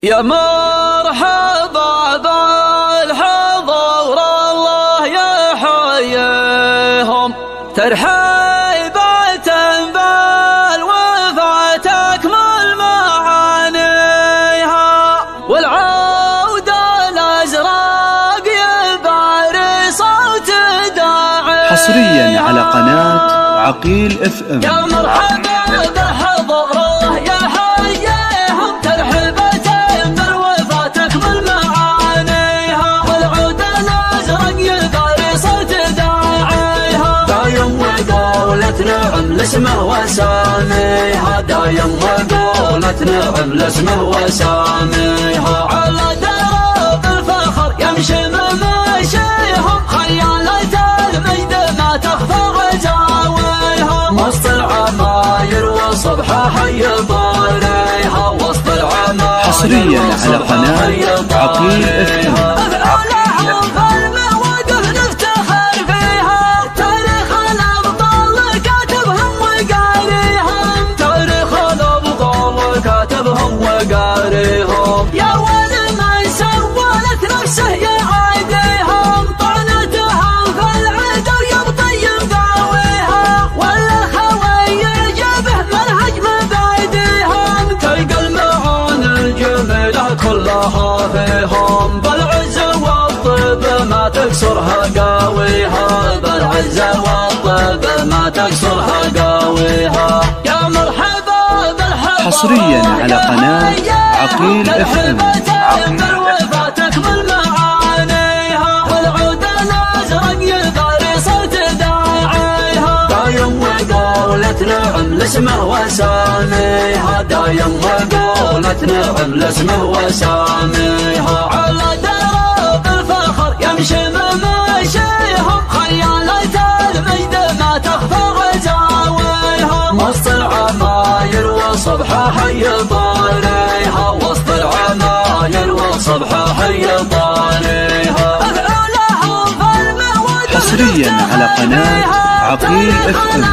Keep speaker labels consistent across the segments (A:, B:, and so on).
A: يا مرحبا بالحضور الله يحييهم، ترحيبة بالوفاة تكمل معانيها، والعودة الأزرق يباري صوت داعيها.
B: حصريا على قناة عقيل FM.
A: يا مرحبا بالحضور يحييهم، ترحيبة بالوفاة تكمل معانيها، والعود الأزرق يباري صوت داعيها. دايم وقولة نعم لاسمه وساميها، دايم وقولة نعم لاسمه وساميها. على درب الفخر يمشي مماشيهم، خيالة المجد ما تخفى غزاويها. وسط العماير وصبحها حي ضاريها، وسط العماير
B: حصريا على قناة عقيل FM.
A: أفعالهم فالمواقف نفتخر فيها، تاريخ الأبطال كاتبهم وقاريهم، تاريخ الأبطال كاتبهم وقاريهم. يا ولي من سولت نفسه يعاديهم، طعنتهم في العدا ويبطي يداويها، والخوي يجبه منهج مبادئهم. تلقى المعاني الجميلة كلها فيهم، بالعزة والطيب ما تكسرها قاويها، بالعزة والطيب ما تكسرها قاويها. يا مرحبا بالحضور
B: حصريا على قناة عقيل FM.
A: بالوفاة تكمل معانيها، والعود الأزرق يباري صوت داعيها. دايم وقولة نعم لاسمه وساميها، دايم وقولة نعم لاسمه وساميها. على درب الفخر يمشي مماشيهم، خيالة المجد ما تخفى غزاويها. وسط العماير وصبحها حي ضاريها، وسط العماير وصبحها حي ضاريها. أفعالهم فالمواقف
B: حصريا على قناة عقيل FM.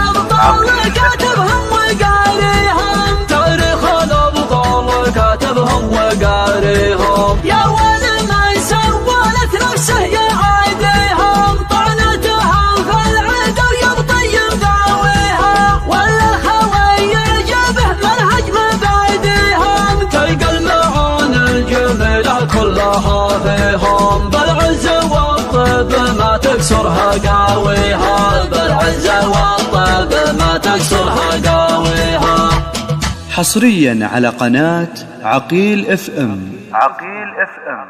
A: كاتبهم وقاريهم، تاريخ الأبطال كاتبهم وقاريهم. يا ولي من سولت نفسه يعاديهم، طعنتهم في العدا ويبطي يداويها، والخوي يجبه منهج مبادئهم. تلقى المعاني الجميلة كلها فيهم، بالعزة والطيب ما تكسرها قاويها، بالعزة والطيب ما تكسرها قاويها.
B: حصريا على قناة عقيل FM.
C: عقيل FM.